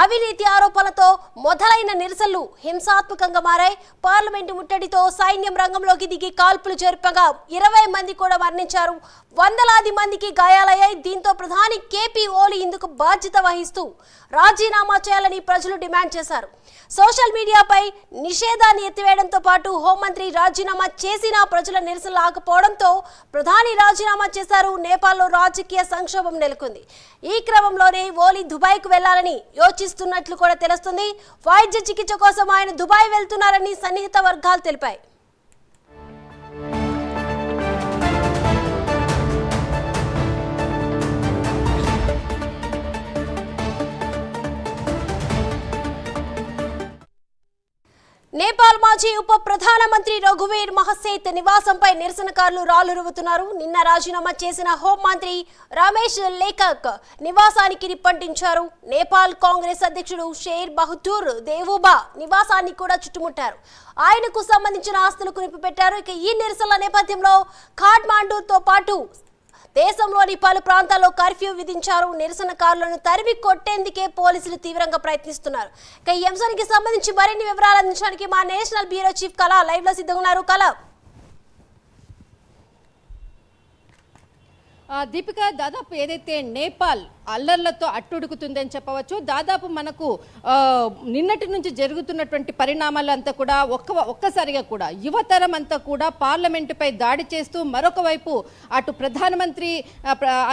అవినీతి ఆరోపణలతో మొదలైన నిరసనలు హింసాత్మకంగా మారాయి. పార్లమెంటు ముట్టడితో సైన్యం రంగంలోకి దిగి కాల్పులు జరిపగా 20 మంది కూడా మరణించారు. వందలాది మందికి గాయాలయ్యాయి. దీంతో ప్రధాని కేపీ ఓలీ ఇందుకు బాధ్యత వహిస్తూ రాజీనామా చేయాలని ప్రజలు డిమాండ్ చేశారు. సోషల్ మీడియాపై నిషేధాన్ని ఎత్తివేయడంతో పాటు హోంమంత్రి రాజీనామా చేసినా ప్రజల నిరసనలు ఆగపోవడంతో ప్రధాని రాజీనామా చేశారు. నేపాల్లో రాజకీయ సంక్షోభం నెలకొంది. ఈ క్రమంలోనే ఓలీ దుబాయ్కు వెళ్లాలని యోచిస్తున్నట్లు కూడా తెలుస్తుంది. వైద్య చికిత్స కోసం ఆయన దుబాయ్ వెళ్తున్నారని సన్నిహిత వర్గాలు తెలిపాయి. నేపాల్ మాజీ ఉప ప్రధానమంత్రి రఘువీర్ మహసేత్ నివాసంపై నిరసనకారులు రాళ్లు రువ్వుతున్నారు. నిన్న రాజీనామా చేసిన హోంమంత్రి రమేష్ లేఖక్ నివాసానికి నిప్పంటించారు. నేపాల్ కాంగ్రెస్ అధ్యక్షుడు షేర్ బహదూర్ దేవుబా నివాసాన్ని కూడా చుట్టుముట్టారు. ఆయనకు సంబంధించిన ఆస్తులకు నిప్పిపెట్టారు. ఇక ఈ నిరసనల నేపథ్యంలో ఖాట్మాండుతో పాటు దేశంలోని పలు ప్రాంతాల్లో కర్ఫ్యూ విధించారు. నిరసనకారులను తరిమి కొట్టేందుకే పోలీసులు తీవ్రంగా ప్రయత్నిస్తున్నారు. ఇక ఈ అంశానికి సంబంధించి మరిన్ని వివరాలు అందించడానికి మా నేషనల్ బ్యూరో చీఫ్ కళ లైవ్ లో సిద్ధంగా ఉన్నారు. కళ, దీపిక, దాదాపు ఏదైతే నేపాల్ అల్లర్లతో అట్టుడుకుతుందని చెప్పవచ్చు. దాదాపు మనకు నిన్నటి నుంచి జరుగుతున్నటువంటి పరిణామాలంతా కూడా ఒక్కసారిగా కూడా యువతరం అంతా కూడా పార్లమెంటుపై దాడి చేస్తూ, మరొక వైపు అటు ప్రధానమంత్రి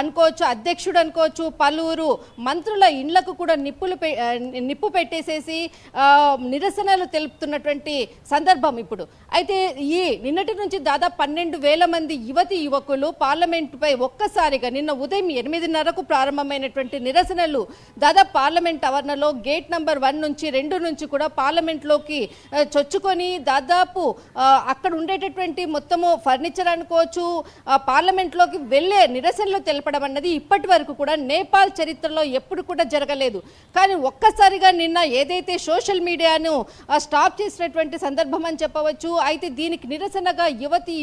అనుకోవచ్చు, అధ్యక్షుడు అనుకోవచ్చు, పలువురు మంత్రుల ఇండ్లకు కూడా నిప్పు పెట్టేసేసి నిరసనలు తెలుపుతున్నటువంటి సందర్భం ఇప్పుడు. అయితే ఈ నిన్నటి నుంచి దాదాపు 12,000 మంది యువతి యువకులు పార్లమెంటుపై ఒక్కసారిగా నిన్న ఉదయం 8:30కు ప్రారంభమైన నిరసనలు దాదాపు పార్లమెంట్ ఆవరణలో గేట్ నంబర్ 1 నుంచి 2 నుంచి కూడా పార్లమెంట్లోకి చొచ్చుకొని దాదాపు అక్కడ ఉండేటటువంటి మొత్తము ఫర్నిచర్ అనుకోవచ్చు, పార్లమెంట్లోకి వెళ్ళే నిరసనలు తెలపడం అన్నది ఇప్పటి వరకు కూడా నేపాల్ చరిత్రలో ఎప్పుడు కూడా జరగలేదు. కానీ ఒక్కసారిగా నిన్న ఏదైతే సోషల్ మీడియాను స్టాప్ చేసినటువంటి సందర్భం అని చెప్పవచ్చు. అయితే దీనికి నిరసనగా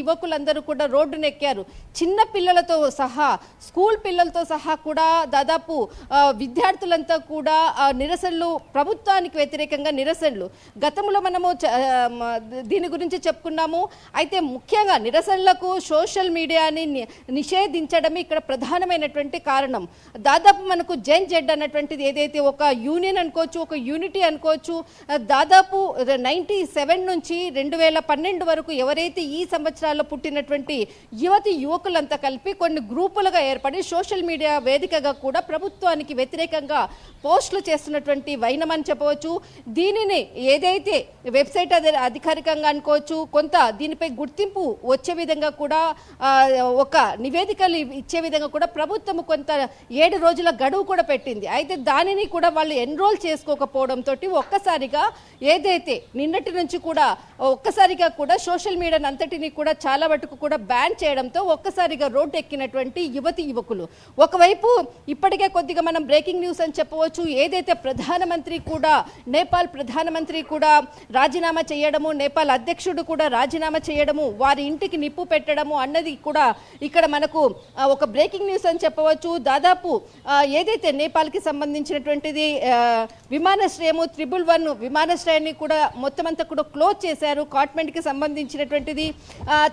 యువకులందరూ కూడా రోడ్డునెక్కారు. చిన్న పిల్లలతో సహా, స్కూల్ పిల్లలతో సహా కూడా దాదాపు విద్యార్థులంతా కూడా నిరసనలు, ప్రభుత్వానికి వ్యతిరేకంగా నిరసనలు. గతంలో మనము దీని గురించి చెప్పుకున్నాము. అయితే ముఖ్యంగా నిరసనలకు సోషల్ మీడియాని నిషేధించడమే ఇక్కడ ప్రధానమైనటువంటి కారణం. దాదాపు మనకు జెన్ జెడ్ అన్నటువంటిది ఏదైతే ఒక యూనియన్ అనుకోవచ్చు, ఒక యూనిటీ అనుకోవచ్చు, దాదాపు 97 నుంచి 2012 వరకు ఎవరైతే ఈ సంవత్సరాల్లో పుట్టినటువంటి యువకులంతా కలిపి కొన్ని గ్రూపులుగా ఏర్పడి సోషల్ మీడియా వేదికగా కూడా ప్రభుత్వానికి వ్యతిరేకంగా పోస్టులు చేస్తున్నటువంటి వైనమని చెప్పవచ్చు. దీనిని ఏదైతే వెబ్సైట్ అధికారికంగా అనుకోవచ్చు, కొంత దీనిపై గుర్తింపు వచ్చే విధంగా కూడా ఒక నివేదికలు ఇచ్చే విధంగా కూడా ప్రభుత్వం కొంత 7 రోజుల గడువు కూడా పెట్టింది. అయితే దానిని కూడా వాళ్ళు ఎన్రోల్ చేసుకోకపోవడంతో ఒక్కసారిగా ఏదైతే నిన్నటి నుంచి కూడా ఒక్కసారిగా కూడా సోషల్ మీడియాని అంతటిని కూడా చాలా మటుకు కూడా బ్యాన్ చేయడంతో ఒక్కసారిగా రోడ్డు ఎక్కినటువంటి యువకులు. ఒకవైపు ఇప్పటికే కొద్దిగా మనం బ్రేకింగ్ న్యూస్ అని చెప్పవచ్చు. ఏదైతే నేపాల్ ప్రధానమంత్రి కూడా రాజీనామా చేయడము, నేపాల్ అధ్యక్షుడు కూడా రాజీనామా చేయడము, వారి ఇంటికి నిప్పు పెట్టడము అన్నది కూడా ఇక్కడ మనకు ఒక బ్రేకింగ్ న్యూస్ అని చెప్పవచ్చు. దాదాపు ఏదైతే నేపాల్కి సంబంధించినటువంటిది విమానాశ్రయము 111 విమానాశ్రయాన్ని కూడా మొత్తం అంతా కూడా క్లోజ్ చేశారు. కాట్మండ్కి సంబంధించినటువంటిది.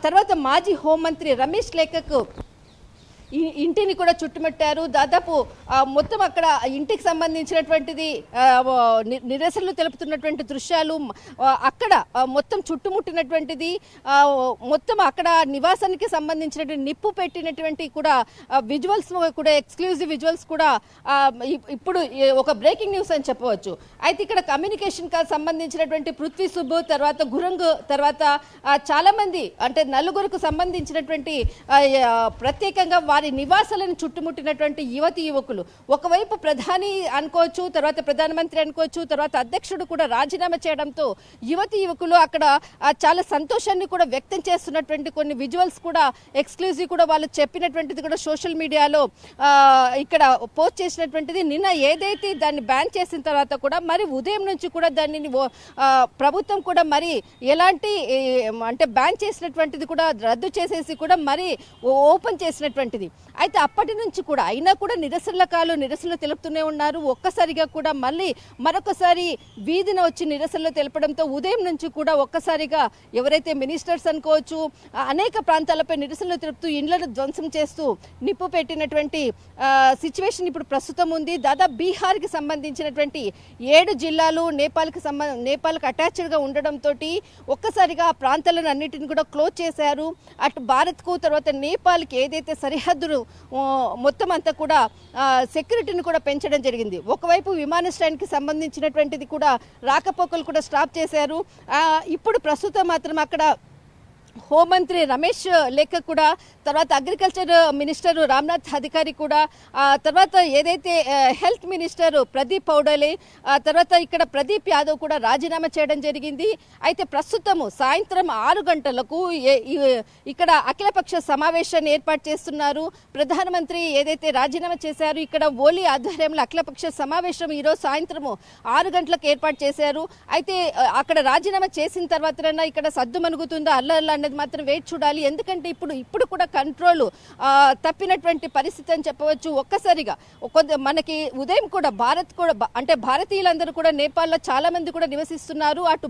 తర్వాత మాజీ హోంమంత్రి రమేష్ లేఖక్ ఇంటిని కూడా చుట్టుముట్టారు. దాదాపు మొత్తం అక్కడ ఇంటికి సంబంధించినటువంటిది నిరసనలు తెలుపుతున్నటువంటి దృశ్యాలు, అక్కడ మొత్తం చుట్టుముట్టినటువంటిది, మొత్తం అక్కడ నివాసానికి సంబంధించినటువంటి నిప్పు పెట్టినటువంటి కూడా విజువల్స్ కూడా, ఎక్స్క్లూజివ్ విజువల్స్ కూడా ఇప్పుడు ఒక బ్రేకింగ్ న్యూస్ అని చెప్పవచ్చు. అయితే ఇక్కడ కమ్యూనికేషన్ సంబంధించినటువంటి పృథ్వీ సుబ్బు, తర్వాత గురంగ్, తర్వాత చాలా మంది అంటే 4గురికి సంబంధించినటువంటి ప్రత్యేకంగా వారి నివాసాలను చుట్టుముట్టినటువంటి యువకులు. ఒకవైపు ప్రధాని అనుకోవచ్చు, తర్వాత ప్రధానమంత్రి అనుకోవచ్చు, తర్వాత అధ్యక్షుడు కూడా రాజీనామా చేయడంతో యువకులు అక్కడ చాలా సంతోషాన్ని కూడా వ్యక్తం చేస్తున్నటువంటి కొన్ని విజువల్స్ కూడా, ఎక్స్క్లూజివ్ కూడా వాళ్ళు చెప్పినటువంటిది కూడా సోషల్ మీడియాలో ఇక్కడ పోస్ట్ చేసినటువంటిది. నిన్న ఏదైతే దాన్ని బ్యాన్ చేసిన తర్వాత కూడా మరి ఉదయం నుంచి కూడా దానిని ప్రభుత్వం కూడా మరి ఎలాంటి అంటే బ్యాన్ చేసినటువంటిది కూడా రద్దు చేసేసి కూడా మరి ఓపెన్ చేసినటువంటిది. అయితే అప్పటి నుంచి కూడా అయినా కూడా నిరసనలు తెలుపుతూనే ఉన్నారు. ఒక్కసారిగా కూడా మళ్ళీ మరొకసారి వీధిన వచ్చి నిరసనలు తెలపడంతో ఉదయం నుంచి కూడా ఒక్కసారిగా ఎవరైతే మినిస్టర్స్ అనుకోవచ్చు అనేక ప్రాంతాలపై నిరసనలు తెలుపుతూ ఇండ్లను ధ్వంసం చేస్తూ నిప్పు పెట్టినటువంటి సిచ్యువేషన్ ఇప్పుడు ప్రస్తుతం ఉంది. దాదాపు బీహార్కి సంబంధించినటువంటి 7 జిల్లాలు నేపాల్కి అటాచ్డ్గా ఉండడంతో ఒక్కసారిగా ఆ ప్రాంతాలను అన్నిటిని కూడా క్లోజ్ చేశారు. అటు భారత్కు తర్వాత నేపాల్కి ఏదైతే సరిహద్దులు మొత్తం అంతా కూడా సెక్యూరిటీని కూడా పెంచడం జరిగింది. ఒకవైపు విమానాశ్రయానికి సంబంధించినటువంటిది కూడా రాకపోకలు కూడా స్టాప్ చేశారు. ఇప్పుడు ప్రస్తుతం మాత్రం అక్కడ హోంమంత్రి రమేష్ లేఖ కూడా, తర్వాత అగ్రికల్చర్ మినిస్టర్ రామ్నాథ్ అధికారి కూడా, తర్వాత ఏదైతే హెల్త్ మినిస్టర్ ప్రదీప్ పౌడలే, తర్వాత ఇక్కడ ప్రదీప్ యాదవ్ కూడా రాజీనామా చేయడం జరిగింది. అయితే ప్రస్తుతము సాయంత్రం 6 గంటలకు ఇక్కడ అఖిలపక్ష సమావేశాన్ని ఏర్పాటు చేస్తున్నారు. ప్రధానమంత్రి ఏదైతే రాజీనామా చేశారు, ఇక్కడ ఓలీ ఆధ్వర్యంలో అఖిలపక్ష సమావేశం ఈరోజు సాయంత్రము 6 గంటలకు ఏర్పాటు చేశారు. అయితే అక్కడ రాజీనామా చేసిన తర్వాత ఇక్కడ సద్దు మనుగుతుందా అల్లర్లా అన్నది మాత్రం వెయిట్ చూడాలి. ఎందుకంటే ఇప్పుడు కూడా కంట్రోల్ తప్పినటువంటి పరిస్థితి అని చెప్పవచ్చు. ఒక్కసారిగా మనకి ఉదయం కూడా అంటే భారతీయులందరూ కూడా నేపాల్లో చాలా మంది కూడా నివసిస్తున్నారు. అటు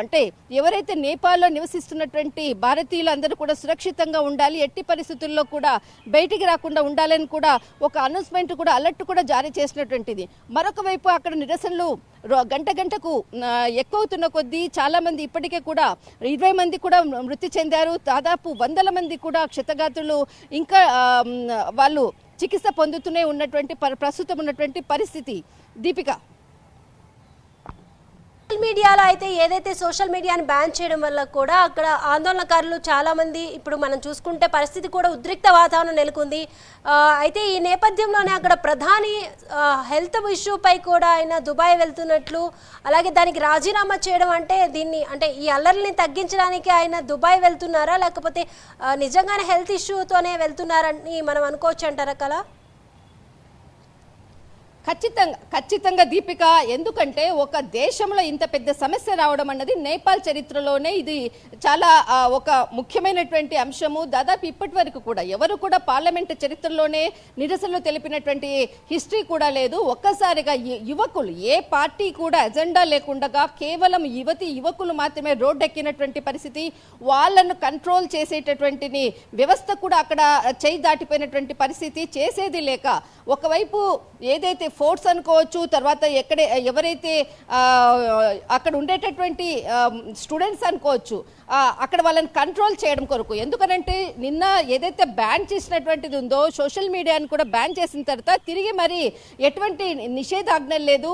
అంటే ఎవరైతే నేపాల్లో నివసిస్తున్నటువంటి భారతీయులందరూ కూడా సురక్షితంగా ఉండాలి, ఎట్టి పరిస్థితుల్లో కూడా బయటికి రాకుండా ఉండాలని కూడా ఒక అనౌన్స్మెంట్ కూడా అలర్ట్ కూడా జారీ చేసినటువంటిది. మరొక వైపు అక్కడ నిరసనలు గంటకు ఎక్కువవుతున్న కొద్దీ చాలా మంది ఇప్పటికే కూడా 20 మంది కూడా మృతి చెందారు. దాదాపు 100 మంది కూడా క్షతగాత్రులు ఇంకా వాళ్ళు చికిత్స పొందుతూనే ఉన్నటువంటి ప్రస్తుతం ఉన్నటువంటి పరిస్థితి. దీపిక, సోషల్ మీడియాలో అయితే ఏదైతే సోషల్ మీడియాని బ్యాన్ చేయడం వల్ల కూడా అక్కడ ఆందోళనకారులు చాలా మంది ఇప్పుడు మనం చూసుకుంటే పరిస్థితి కూడా ఉద్రిక్త వాతావరణం నెలకొంది. అయితే ఈ నేపథ్యంలోనే అక్కడ ప్రధాని హెల్త్ ఇష్యూపై కూడా ఆయన దుబాయ్ వెళ్తున్నట్లు, అలాగే దానికి రాజీనామా చేయడం అంటే ఈ అల్లర్లని తగ్గించడానికి ఆయన దుబాయ్ వెళ్తున్నారా, లేకపోతే నిజంగానే హెల్త్ ఇష్యూతోనే వెళ్తున్నారని మనం అనుకోవచ్చు అంటారా కళ? ఖచ్చితంగా దీపిక, ఎందుకంటే ఒక దేశంలో ఇంత పెద్ద సమస్య రావడం అన్నది నేపాల్ చరిత్రలోనే ఇది చాలా ఒక ముఖ్యమైనటువంటి అంశము. దాదాపు ఇప్పటి వరకు కూడా ఎవరు కూడా పార్లమెంట్ చరిత్రలోనే నిరసనలు తెలిపినటువంటి హిస్టరీ కూడా లేదు. ఒక్కసారిగా యువకులు ఏ పార్టీ కూడా ఎజెండా లేకుండా కేవలం యువకులు మాత్రమే రోడ్డెక్కినటువంటి పరిస్థితి, వాళ్ళను కంట్రోల్ చేసేటటువంటి వ్యవస్థ కూడా అక్కడ చేయి దాటిపోయినటువంటి పరిస్థితి, చేసేది లేక ఒకవైపు ఏదైతే ఫోర్స్ అనుకోవచ్చు, తర్వాత ఎవరైతే అక్కడ ఉండేటటువంటి స్టూడెంట్స్ అనుకోవచ్చు, అక్కడ వాళ్ళని కంట్రోల్ చేయడం కొరకు. ఎందుకనంటే నిన్న ఏదైతే బ్యాన్ చేసినటువంటిది ఉందో సోషల్ మీడియాని కూడా బ్యాన్ చేసిన తర్వాత తిరిగి మరి ఎటువంటి నిషేధాజ్ఞలు లేదు,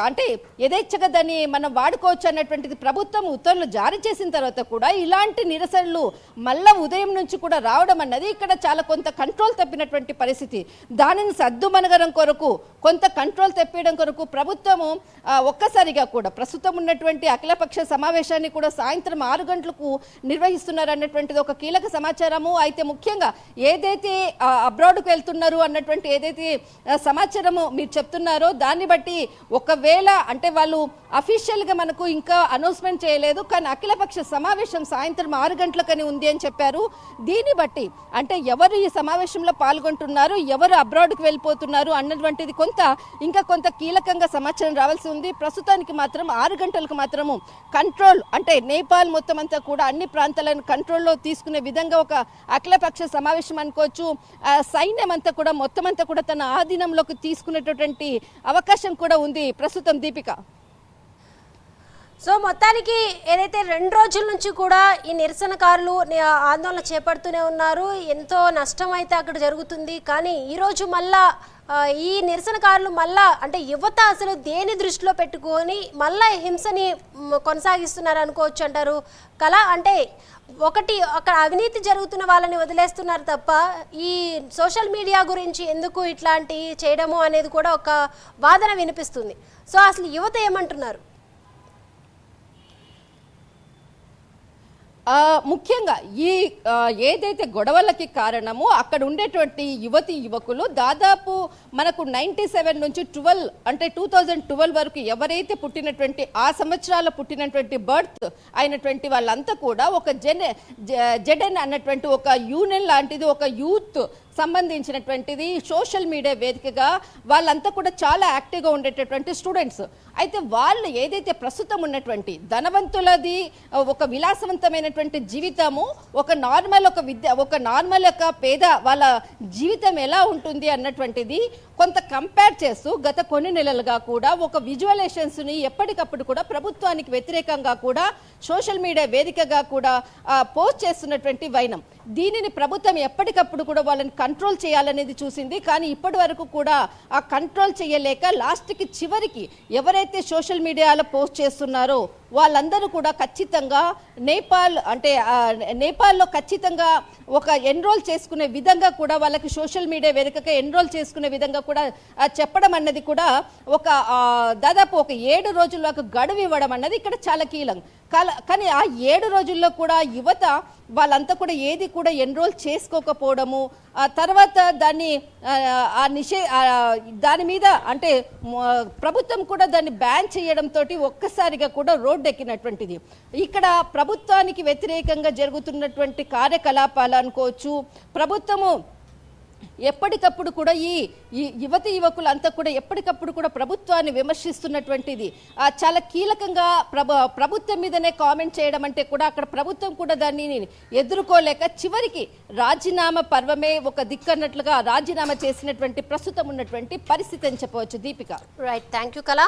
అంటే యథేచ్ఛగా దాన్ని మనం వాడుకోవచ్చు అన్నటువంటిది ప్రభుత్వం ఉత్తర్వులు జారీ చేసిన తర్వాత కూడా ఇలాంటి నిరసనలు మళ్ళా ఉదయం నుంచి కూడా రావడం అన్నది ఇక్కడ చాలా కొంత కంట్రోల్ తప్పినటువంటి పరిస్థితి. దానిని సద్దుమనగడం కొరకు, కొంత కంట్రోల్ తెప్పేయడం కొరకు ప్రభుత్వము ఒక్కసారిగా కూడా ప్రస్తుతం ఉన్నటువంటి అఖిలపక్ష సమావేశాన్ని కూడా సాయంత్రం 6 గంటలకు నిర్వహిస్తున్నారు అన్నటువంటిది ఒక కీలక సమాచారము. అయితే ముఖ్యంగా ఏదైతే అబ్రాడ్కు వెళ్తున్నారు అన్నటువంటి ఏదైతే సమాచారము మీరు చెప్తున్నారో దాన్ని బట్టి ఒకవేళ అంటే వాళ్ళు అఫీషియల్గా మనకు ఇంకా అనౌన్స్మెంట్ చేయలేదు, కానీ అఖిలపక్ష సమావేశం సాయంత్రం 6 గంటలకని ఉంది అని చెప్పారు. దీన్ని బట్టి అంటే ఎవరు ఈ సమావేశంలో పాల్గొంటున్నారు, ఎవరు అబ్రాడ్కు వెళ్ళిపోతున్నారు అన్నటువంటిది ఇంకా కొంత కీలకంగా సమాచారం రావాల్సి ఉంది. ప్రస్తుతానికి మాత్రం 6 గంటలకు మాత్రము కంట్రోల్ అంటే నేపాల్ మొత్తం అంతా కూడా అన్ని ప్రాంతాలను కంట్రోల్లో తీసుకునే విధంగా ఒక అఖిలపక్ష సమావేశం అనుకోవచ్చు. సైన్యం అంతా కూడా మొత్తం అంతా కూడా తన ఆధీనంలోకి తీసుకునేటటువంటి అవకాశం కూడా ఉంది ప్రస్తుతం. దీపిక, సో మొత్తానికి ఏదైతే 2 రోజుల నుంచి కూడా ఈ నిరసనకారులు ఆందోళన చేపడుతూనే ఉన్నారు, ఎంతో నష్టం అయితే అక్కడ జరుగుతుంది. కానీ ఈరోజు మళ్ళా ఈ నిరసనకారులు మళ్ళా అంటే యువత అసలు దేని దృష్టిలో పెట్టుకొని మళ్ళా హింసని కొనసాగిస్తున్నారు అనుకోవచ్చు అంటారు కళ? అంటే ఒకటి అక్కడ అవినీతి జరుగుతున్న వాళ్ళని వదిలేస్తున్నారు తప్ప ఈ సోషల్ మీడియా గురించి ఎందుకు ఇట్లాంటి చేయడము అనేది కూడా ఒక వాదన వినిపిస్తుంది. సో అసలు యువత ఏమంటున్నారు? ముఖ్యంగా ఈ ఏదైతే గొడవలకి కారణమో అక్కడ ఉండేటువంటి యువతి యువకులు దాదాపు మనకు 97 నుంచి 12 అంటే 2012 వరకు ఎవరైతే పుట్టినటువంటి ఆ సంవత్సరాల పుట్టినటువంటి బర్త్ అయినటువంటి వాళ్ళంతా కూడా ఒక జెడెన్ అన్నటువంటి ఒక యూనియన్ లాంటిది, ఒక యూత్ సంబంధించినటువంటిది సోషల్ మీడియా వేదికగా వాళ్ళంతా కూడా చాలా యాక్టివ్గా ఉండేటటువంటి స్టూడెంట్స్. అయితే వాళ్ళు ఏదైతే ప్రస్తుతం ఉన్నటువంటి ధనవంతులది ఒక విలాసవంతమైనటువంటి జీవితము, ఒక నార్మల్ యొక్క పేద వాళ్ళ జీవితం ఎలా ఉంటుంది అన్నటువంటిది కొంత కంపేర్ చేస్తూ గత కొన్ని నెలలుగా కూడా ఒక విజువలైజేషన్స్ని ఎప్పటికప్పుడు కూడా ప్రభుత్వానికి వ్యతిరేకంగా కూడా సోషల్ మీడియా వేదికగా కూడా పోస్ట్ చేస్తున్నటువంటి వైనం. దీనిని ప్రభుత్వం ఎప్పటికప్పుడు కూడా వాళ్ళని కంట్రోల్ చేయాలనేది చూసింది. కానీ ఇప్పటి వరకు కూడా ఆ కంట్రోల్ చేయలేక లాస్ట్కి చివరికి ఎవరైతే సోషల్ మీడియాలో పోస్ట్ చేస్తున్నారో వాళ్ళందరూ కూడా ఖచ్చితంగా నేపాల్లో ఖచ్చితంగా ఒక ఎన్రోల్ చేసుకునే విధంగా కూడా వాళ్ళకి సోషల్ మీడియా వేదికగా ఎన్రోల్ చేసుకునే విధంగా కూడా చెప్పడం అన్నది కూడా ఒక దాదాపు ఒక 7 రోజులకు గడువు ఇవ్వడం అన్నది ఇక్కడ చాలా కీలకం. కానీ ఆ 7 రోజుల్లో కూడా యువత వాళ్ళంతా కూడా ఏది కూడా ఎన్రోల్ చేసుకోకపోవడము, ఆ తర్వాత దాని మీద అంటే ప్రభుత్వం కూడా దాన్ని బ్యాన్ చేయడంతో ఒక్కసారిగా కూడా రోడ్డు ఎక్కినటువంటిది. ఇక్కడ ప్రభుత్వానికి వ్యతిరేకంగా జరుగుతున్నటువంటి కార్యకలాపాలు అనుకోవచ్చు. ప్రభుత్వము ఎప్పటికప్పుడు కూడా ఈ యువతి యువకులంతా కూడా ఎప్పటికప్పుడు కూడా ప్రభుత్వాన్ని విమర్శిస్తున్నటువంటిది చాలా కీలకంగా ప్రభుత్వం మీదనే కామెంట్ చేయడం అంటే కూడా అక్కడ ప్రభుత్వం కూడా దాన్ని ఎదుర్కోలేక చివరికి రాజీనామా పర్వమే ఒక దిక్కన్నట్లుగా రాజీనామా చేసినటువంటి ప్రస్తుతం ఉన్నటువంటి పరిస్థితి అని చెప్పవచ్చు. దీపిక. రైట్, థ్యాంక్ యూ కళ.